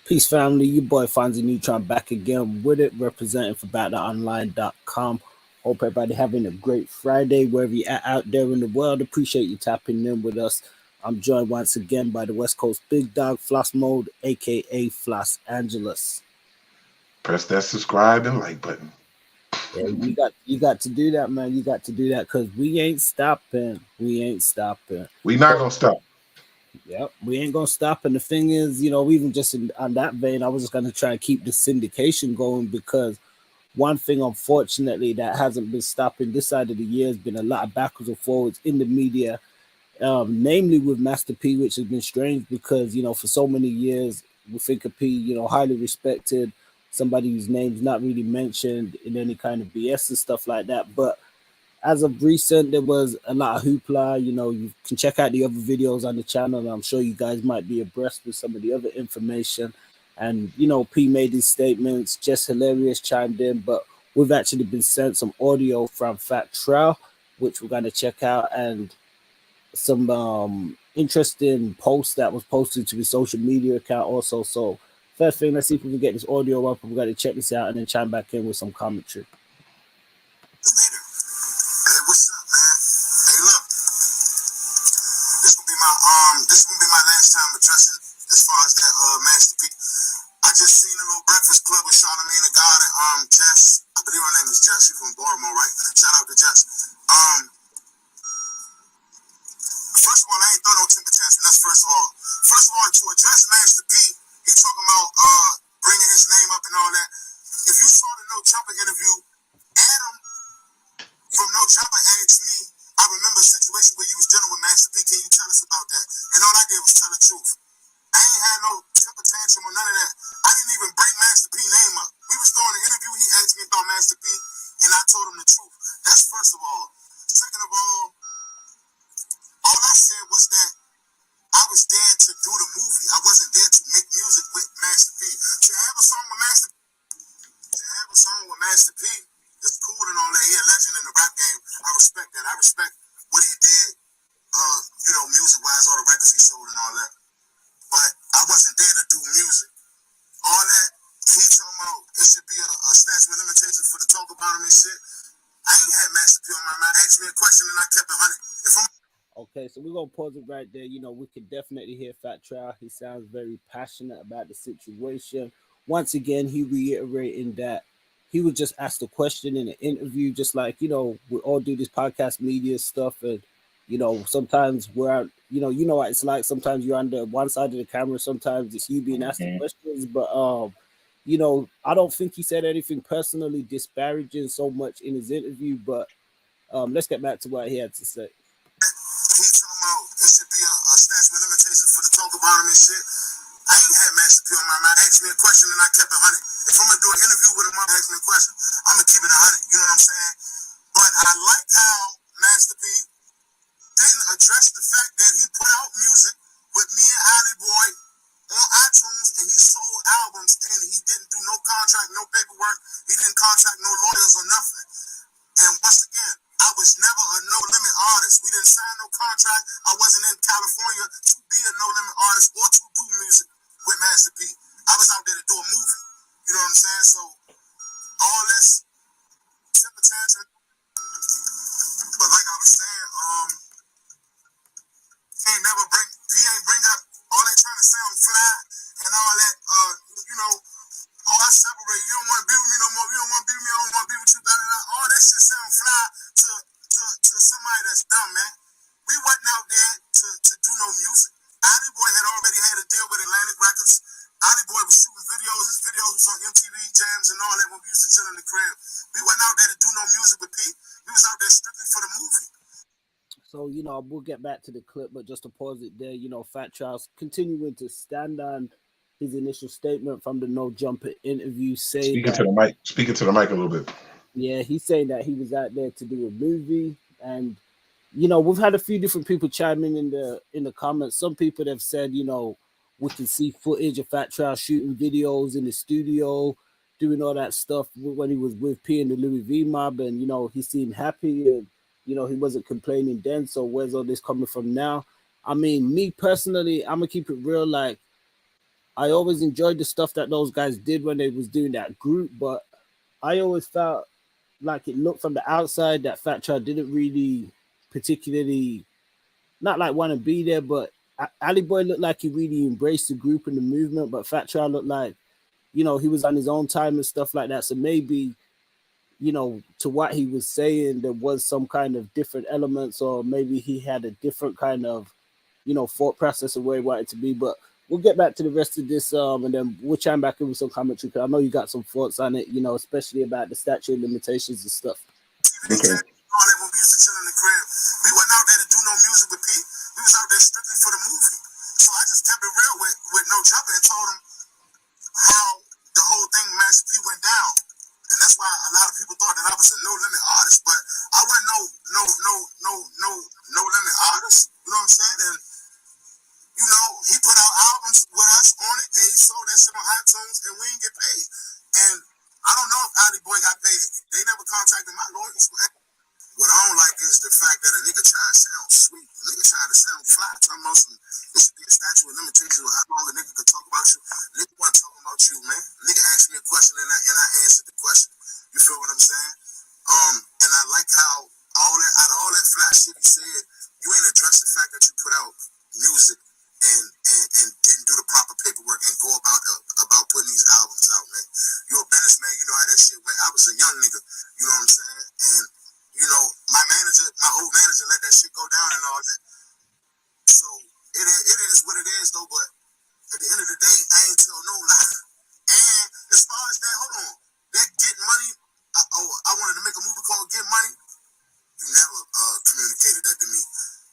Peace family, your boy FONZi Neutron back again with it, representing for BatterOnline.com. Hope everybody having a great Friday wherever you're at out there in the world. Appreciate you tapping in with us. I'm joined once again by the West Coast Big Dog, Floss Mode, aka Phalos Angeles. Press that subscribe and like button. Yeah, you got to do that, man. You got to do that because we ain't stopping. We ain't stopping. We not gonna stop. Yep, we ain't gonna stop. And the thing is, even just on that vein, I was just gonna try and keep the syndication going because one thing, unfortunately, that hasn't been stopping this side of the year has been a lot of backwards and forwards in the media, namely with Master P, which has been strange because for so many years we think of P, highly respected, somebody whose name's not really mentioned in any kind of BS and stuff like that, but as of recent, there was a lot of hoopla. You can check out the other videos on the channel, and I'm sure you guys might be abreast with some of the other information. And, P made his statements, just hilarious chimed in, but we've actually been sent some audio from Fat Trel, which we're going to check out, and some interesting posts that was posted to his social media account also. So, first thing, let's see if we can get this audio up, and we're going to check this out and then chime back in with some commentary. This gonna be my last time addressing as far as that Master P. I just seen a little Breakfast Club with Charlamagne the God and Jess. I believe her name is Jess. She's from Baltimore, right? Shout out to Jess. First of all, I ain't throw no temper tantrum. That's first of all. First of all, to address Master P, he talking about bringing his name up and all that. If you saw the No Jumper interview, Adam from No Jumper asked me. I remember a situation where you was dealing with Master P. Can you tell us about that? And all I did was tell the truth. I ain't had no temper tantrum or none of that. I didn't even bring Master P name up. We was doing the interview. He asked me about Master P, and I told him the truth. That's first of all. Second of all I said was that I was there to do the movie. I wasn't there to make music with Master P. To have a song with Master P, it's cool and all that. He a legend in the rap game. I respect that. I respect what he did, music-wise, all the records he sold and all that. But I wasn't there to do music. All that he talking about, it should be a statute of limitations for the talk about him and shit. I ain't had Master P on my mind. Asked me a question and I kept it 100. Okay, so we're going to pause it right there. We could definitely hear Fat Trel. He sounds very passionate about the situation. Once again, he reiterating that he was just asked a question in an interview, just like, we all do this podcast media stuff. And, sometimes we're, what it's like. Sometimes you're on the one side of the camera. Sometimes it's you being asked the questions. But, I don't think he said anything personally disparaging so much in his interview. But let's get back to what he had to say. He talking about it should be a statute of limitations for the talk about him and shit. I ain't had Master P on my mind. Asked me a question and I kept it 100. If I'm gonna do an interview with him, I'm asking me a question. I'm gonna keep it 100. You know what I'm saying? But I like how Master P didn't address the fact that he put out music with me and Holly Boy on iTunes and he sold albums and he didn't do no contract, no paperwork. He didn't contract no lawyers or nothing. And once again, I was never a no-limit artist. We didn't sign no contract. I wasn't in California to be a no-limit artist or to do music with Master P. I was out there to do a movie. You know what I'm saying? So, all this temper tantrum. But like I was saying, P ain't bring up all that trying to sound fly and all that, I separate. You don't want to be with me no more. You don't want to be with me. I don't want to be with you. All that shit sound fly to somebody that's dumb, man. We wasn't out there to do no music. Holly Boy had already had a deal with Atlantic Records. Holly Boy was shooting videos. His videos was on MTV Jams and all that when we used to chill in the crib. We wasn't out there to do no music with P. We was out there strictly for the movie. So, we'll get back to the clip, but just to pause it there, Fat Trel's continuing to stand on his initial statement from the No Jumper interview, saying speaking to the mic a little bit. Yeah, he's saying that he was out there to do a movie, and we've had a few different people chiming in the comments. Some people have said, we can see footage of Fat Trel shooting videos in the studio, doing all that stuff when he was with P and the Louis V mob, and he seemed happy, and he wasn't complaining then. So where's all this coming from now? I mean, me personally, I'm gonna keep it real. Like, I always enjoyed the stuff that those guys did when they was doing that group, but I always felt like it looked from the outside that Fat Trial didn't really particularly not like want to be there, but Ali Boy looked like he really embraced the group and the movement, but Fat Trial looked like, you know, he was on his own time and stuff like that. So maybe, you know, to what he was saying, there was some kind of different elements, or maybe he had a different kind of, you know, thought process of where he wanted to be. But we'll get back to the rest of this, and then we'll chime back in with some commentary, because I know you got some thoughts on it, you know, especially about the statute of limitations and stuff. Okay. All that when we used to chill in the crib. We wasn't out there to do no music with Pete. We was out there strictly for the movie. So I just kept it real with No Jumper and told him how the whole thing Master P went down. And that's why a lot of people thought that I was a no limit artist, but I wasn't no limit artist. You know what I'm saying? And you know, he put out albums with us on it, and he sold that shit on iTunes, and we didn't get paid. And I don't know if Ali Boy got paid. They never contacted my lawyers. What I don't like is the fact that a nigga try to sound sweet. A nigga try to sound fly. Talking about some, it should be a statute of limitations of how long a nigga could talk about you. Nigga wasn't talking about you, man. Nigga asked me a question and I answered the question. You feel what I'm saying? And I like how out of all that fly shit he said, you ain't addressed the fact that you put out music and didn't do the proper paperwork and go about putting these albums out, man. You're a businessman. You know how that shit went. I was a young nigga. You know what I'm saying? And you know, my old manager let that shit go down and all that. So it is what it is though, but at the end of the day, I ain't tell no lie. And as far as that, hold on, that Get Money, I wanted to make a movie called Get Money. You never communicated that to me.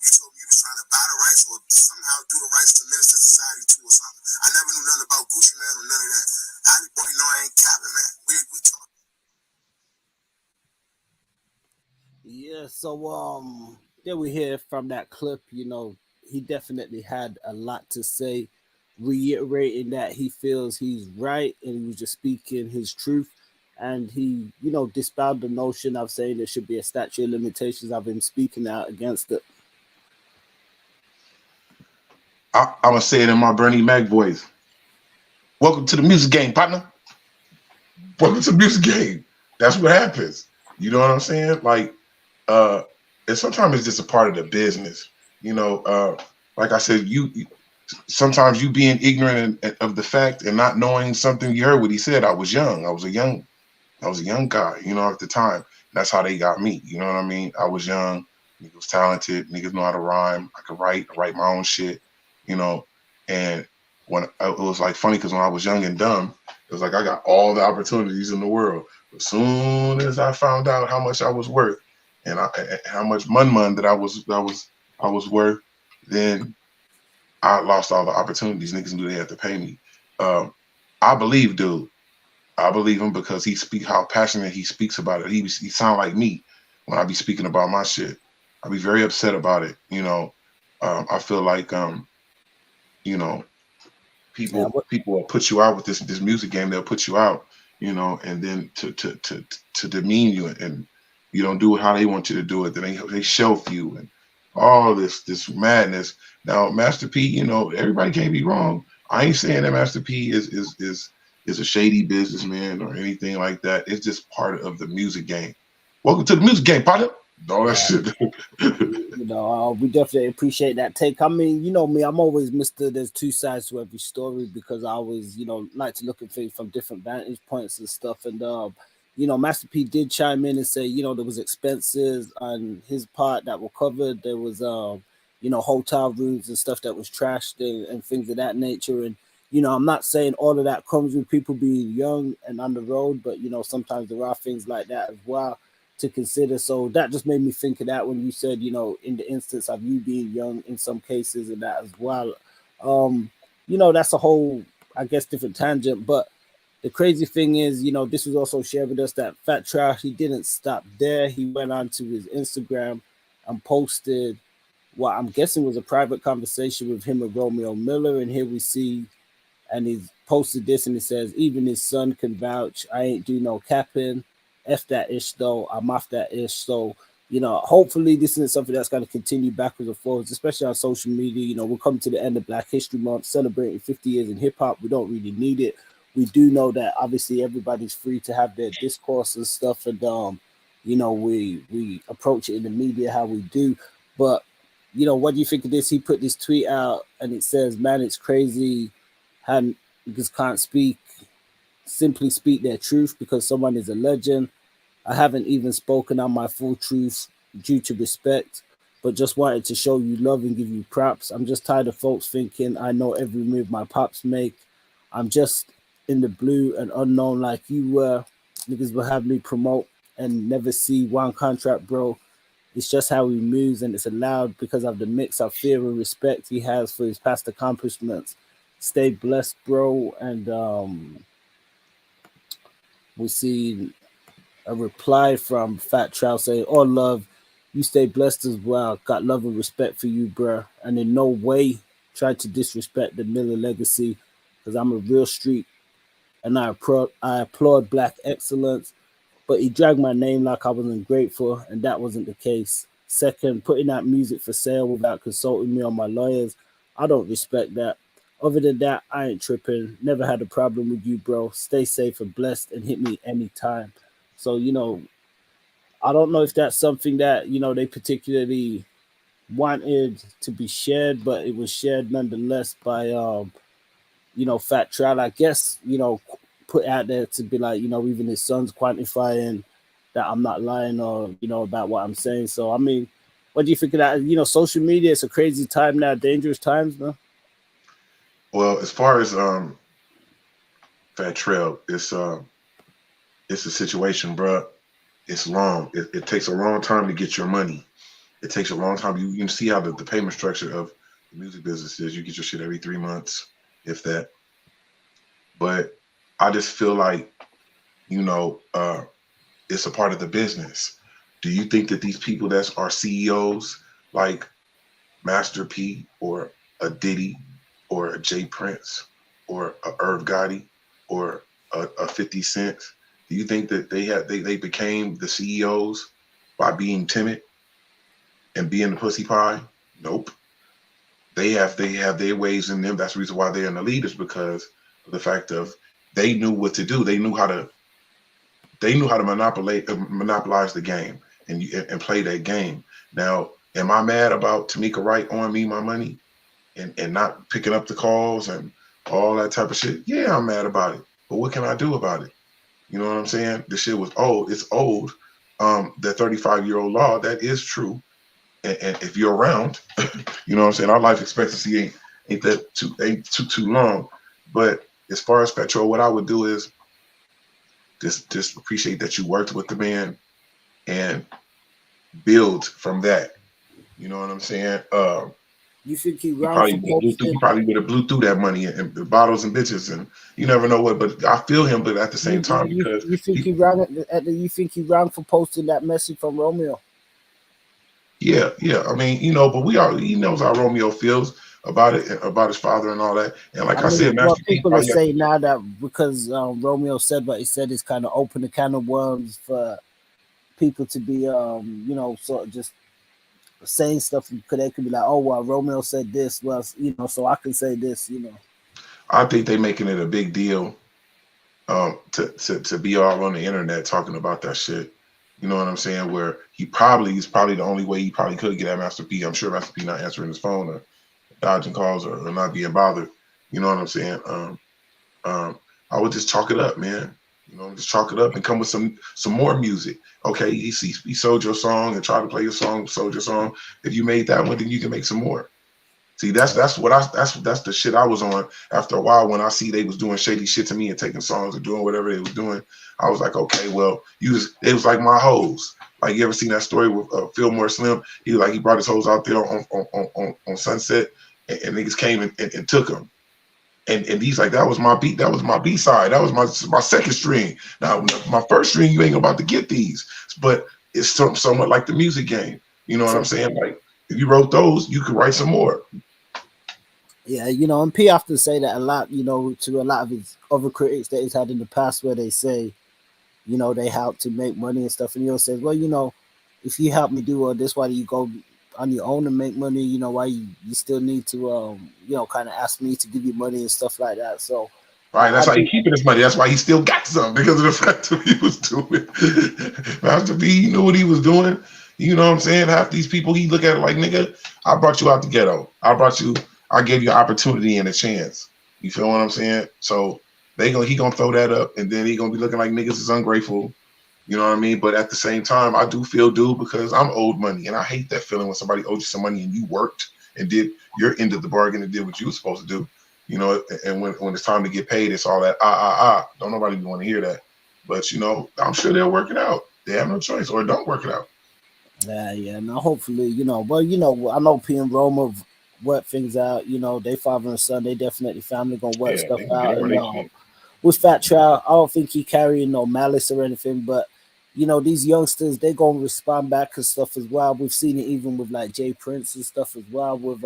You told me you was trying to buy the rights or somehow do the rights to Minister Society 2 or something. I never knew nothing about Gucci Man or none of that. Ali Boy, no, I ain't capping, man. We talk. Yeah, so then we hear from that clip, you know, he definitely had a lot to say, reiterating that he feels he's right and he was just speaking his truth. And he, you know, dispelled the notion of saying there should be a statute of limitations of him speaking out against it. I'm gonna say it in my Bernie Mac voice. Welcome to the music game, partner. Welcome to the music game. That's what happens. You know what I'm saying? Like, and sometimes it's just a part of the business. You know, like I said, sometimes you being ignorant of the fact and not knowing something. You heard what he said. I was young. I was a young guy, you know, at the time. That's how they got me. You know what I mean? I was young. Niggas was talented. Niggas know how to rhyme. I could write my own shit, you know. And when it was like funny, because when I was young and dumb, it was like I got all the opportunities in the world. As soon as I found out how much I was worth and how much money that I was worth, then I lost all the opportunities. Niggas knew they had to pay me. I believe, dude. I believe him because he speak how passionate he speaks about it. He sound like me when I be speaking about my shit. I be very upset about it. You know, I feel like you know, people will put you out with this music game. They'll put you out, you know, and then to demean you, and you don't do it how they want you to do it. Then they shelf you and all this madness. Now, Master P, you know, everybody can't be wrong. I ain't saying that Master P is a shady businessman or anything like that. It's just part of the music game. Welcome to the music game, partner. All that shit. You know, we definitely appreciate that take. I mean, you know me, I'm always Mr. There's two sides to every story, because I always, you know, like to look at things from different vantage points and stuff. And you know, Master P did chime in and say, you know, there was expenses on his part that were covered. There was you know, hotel rooms and stuff that was trashed and things of that nature. And you know, I'm not saying all of that comes with people being young and on the road, but you know, sometimes there are things like that as well to consider. So that just made me think of that when you said, you know, in the instance of you being young in some cases and that as well. You know, that's a whole, I guess, different tangent. But the crazy thing is, you know, this was also shared with us that Fat Trial, he didn't stop there. He went on to his Instagram and posted what I'm guessing was a private conversation with him and Romeo Miller. And here we see, and he's posted this and it says, even his son can vouch. I ain't do no capping. F that ish though. I'm off that ish. So hopefully this isn't something that's going to continue backwards and forwards, especially on social media. We're coming to the end of Black History Month, celebrating 50 years in hip hop. We don't really need it. We do know that obviously everybody's free to have their discourse and stuff, and we approach it in the media how we do. But what do you think of this? He put this tweet out, and it says, "Man, it's crazy how niggas can't simply speak their truth because someone is a legend. I haven't even spoken on my full truth due to respect, but just wanted to show you love and give you props. I'm just tired of folks thinking I know every move my pops make. I'm just in the blue and unknown like you were. Niggas will have me promote and never see one contract, bro. It's just how he moves, and it's allowed because of the mix of fear and respect he has for his past accomplishments. Stay blessed, bro." And we see a reply from Fat Trel saying, "All love, you stay blessed as well. Got love and respect for you, bruh. And in no way try to disrespect the Miller legacy because I'm a real street and I applaud black excellence. But he dragged my name like I wasn't grateful, and that wasn't the case. Second, putting out music for sale without consulting me or my lawyers, I don't respect that. Other than that, I ain't tripping. Never had a problem with you, bro. Stay safe and blessed and hit me anytime." So, I don't know if that's something that, they particularly wanted to be shared, but it was shared nonetheless by, Fat Trel, I guess, put out there to be like, even his son's quantifying that I'm not lying or, about what I'm saying. So, I mean, what do you think of that? Social media, it's a crazy time now, dangerous times, man. Well, as far as Fat Trel, it's a situation, bro. It's long. It takes a long time to get your money. It takes a long time. You can see how the payment structure of the music business is. You get your shit every 3 months, if that. But I just feel like, it's a part of the business. Do you think that these people that are CEOs like Master P or a Diddy or a Jay Prince or a Irv Gotti or a 50 Cent, do you think that they became the CEOs by being timid and being the pussy pie? Nope. They have their ways in them. That's the reason why they're in the leaders, because of the fact of they knew what to do. They knew how to monopolize the game and play that game. Now, am I mad about Tamika Wright owing me my money and not picking up the calls and all that type of shit? Yeah, I'm mad about it. But what can I do about it? You know what I'm saying? The shit was old. It's old. The 35-year-old law, that is true. And if you're around, you know what I'm saying? Our life expectancy ain't too long. But as far as Fat Trel, what I would do is just appreciate that you worked with the man and build from that. You know what I'm saying? You think he probably would have blew through that money and the bottles and bitches, and you never know what. But I feel him, but at the same time, because you think he ran for posting that message from Romeo? Yeah. I mean, but he knows how Romeo feels about it, about his father and all that. And like I said, Master people are saying now that because Romeo said what he said, is kind of open a can of worms for people to be, sort of just saying stuff, because they could be like, "Oh, well, Romeo said this, well, so I can say this." I think they're making it a big deal to be all on the internet talking about that shit. You know what I'm saying? Where he's probably the only way he probably could get at Master P. I'm sure Master P not answering his phone or dodging calls or not being bothered. You know what I'm saying? I would just chalk it up, man. Just chalk it up and come with some more music. Okay, he sold your song and tried to play your song, sold your song. If you made that one, then you can make some more. See, that's the shit I was on after a while. When I see they was doing shady shit to me and taking songs and doing whatever they was doing, I was like, okay, well, it was like my hoes. Like, you ever seen that story with Fillmore Slim? He brought his hoes out there on Sunset, and niggas came and took them. And he's like, that was my beat. That was my B side. That was my second string. Now, my first string, you ain't about to get these. But it's somewhat like the music game. You know what I'm saying? Like, if you wrote those, you could write some more. Yeah, and P often say that a lot, to a lot of his other critics that he's had in the past, where they say, they help to make money and stuff. And he says, well, if you help me do all this, why do you go on your own and make money? You know, why you still need to you know, kind of ask me to give you money and stuff like that. So Right, I that's why do. he keeping his money. That's why he still got some because of the fact that he was doing. Master B, he knew what he was doing. You know what I'm saying? Half these people, he look at it like, nigga, I brought you out the ghetto. I gave you an opportunity and a chance. You feel what I'm saying? So he gonna throw that up, and then he gonna be looking like niggas is ungrateful. You know what I mean? But at the same time, I do feel due because I'm owed money, and I hate that feeling when somebody owed you some money and you worked and did your end of the bargain and did what you were supposed to do. You know, and when it's time to get paid, it's all that Don't nobody want to hear that. But you know, I'm sure they'll work it out. They have no choice, or don't work it out. Yeah, yeah. Now, hopefully, you know, but you know, I know P and Roma work things out. You know, they father and son, they definitely family gonna work Yeah, stuff they gonna get out. over And their shit. with Fat Trout, I don't think he carrying no malice or anything, but you know, these youngsters, they gonna respond back and stuff as well. We've seen it even with like Jay Prince and stuff as well. With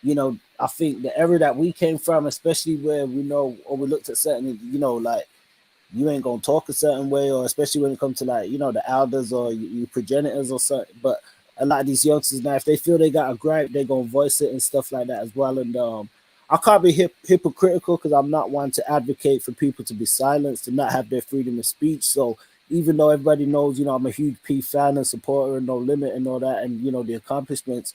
you know, I think the era that we came from, especially where we know or we looked at certain, you know, like you ain't gonna talk a certain way, or especially when it comes to like, you know, the elders or your progenitors or something. But a lot of these youngsters now, if they feel they got a gripe, they gonna voice it and stuff like that as well. And I can't be hypocritical because I'm not one to advocate for people to be silenced and not have their freedom of speech. So even though everybody knows, you know, I'm a huge P fan and supporter and No Limit and all that, and you know the accomplishments,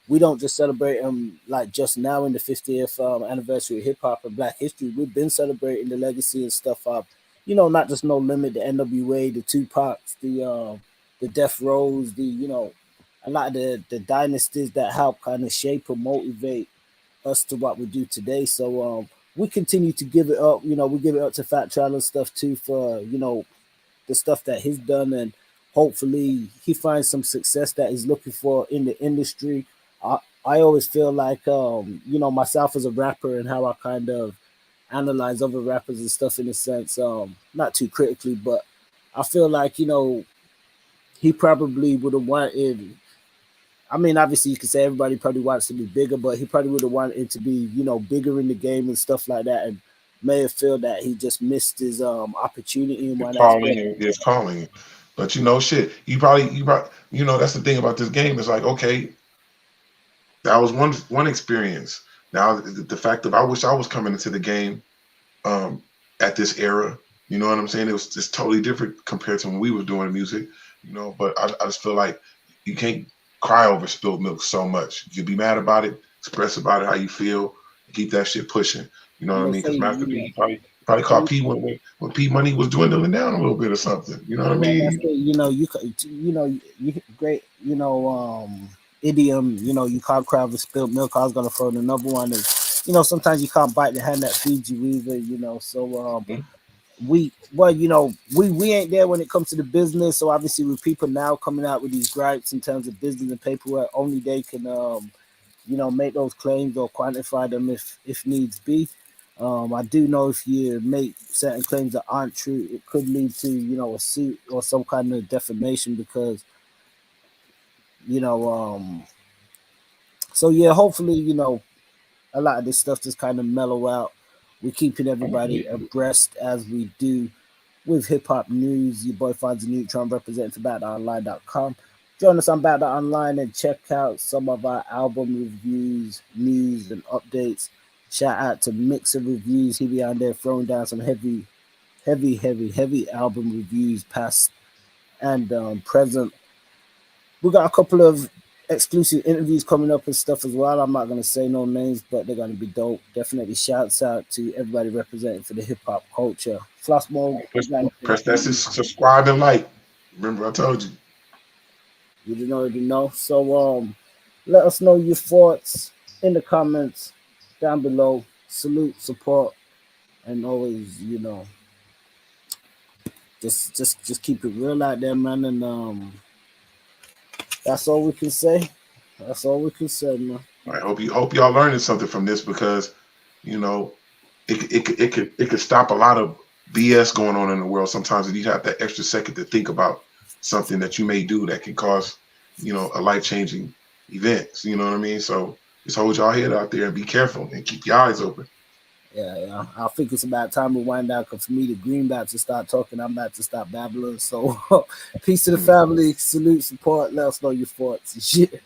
we don't just celebrate them like just now in the 50th anniversary of hip hop and Black History. We've been celebrating the legacy and stuff of, you know, not just No Limit, the NWA, the Tupacs, the Death Rows, the, you know, a lot of the dynasties that help kind of shape or motivate us to what we do today. So we continue to give it up. You know, we give it up to Fat Trial and stuff too for, you know, the stuff that he's done, and hopefully he finds some success that he's looking for in the industry. I always feel like you know, myself as a rapper and how I kind of analyze other rappers and stuff in a sense, not too critically, but I feel like, you know, he probably would have wanted, I mean, obviously you could say everybody probably wants to be bigger, but he probably would have wanted it to be, you know, bigger in the game and stuff like that, and may have felt that he just missed his opportunity in It's one calling aspect. and it's calling. But you know, shit, you probably, you know, that's the thing about this game. It's like, okay, that was one experience. Now the fact of I wish I was coming into the game um at this era. You know what I'm saying? It was just totally different compared to when we were doing music, you know. But I just feel like you can't cry over spilled milk so much. You can be mad about it, express about it how you feel, keep that shit pushing. You know what And I they mean? say, Because Master you P know, he probably caught P when P money was dwindling down a little bit or something. You know what I yeah, that's mean? it. You know, you know, you great, you know, idiom. You know, you can't cry over spilled milk. I was gonna throw in another one. And you know, sometimes you can't bite the hand that feeds you either. You know, so Mhm. well, you know, we ain't there when it comes to the business. So obviously, with people now coming out with these gripes in terms of business and paperwork, only they can you know, make those claims or quantify them if needs be. I do know if you make certain claims that aren't true, it could lead to, you know, a suit or some kind of defamation because, you know, so yeah, hopefully, you know, a lot of this stuff just kind of mellow out. We're keeping everybody abreast as we do with hip hop news. Your boy FONZi Neutron representing for BatDotOnline.com. Join us on BatDotOnline and check out some of our album reviews, news, and updates. Shout out to Mixer Reviews. He be on there throwing down some heavy album reviews, past and present. We got a couple of exclusive interviews coming up and stuff as well. I'm not going to say no names, but they're going to be dope. Definitely shouts out to everybody representing for the hip hop culture. Floss Mode, Press, like press that subscribe and like. Remember I told you. you didn't already know. So let us know your thoughts in the comments down below. Salute, support, and always, you know, just keep it real out there, man. And that's all we can say. That's all we can say, man. I hope y'all learning something from this because you know it could stop a lot of BS going on in the world sometimes, and you have that extra second to think about something that you may do that can cause a life changing events. You know what I mean? So just hold y'all head out there and be careful and keep your eyes open. Yeah. I think it's about time we wind down because for me, the green about to start talking. I'm about to stop babbling. So, peace to the family. Salute, support. Let us know your thoughts and shit.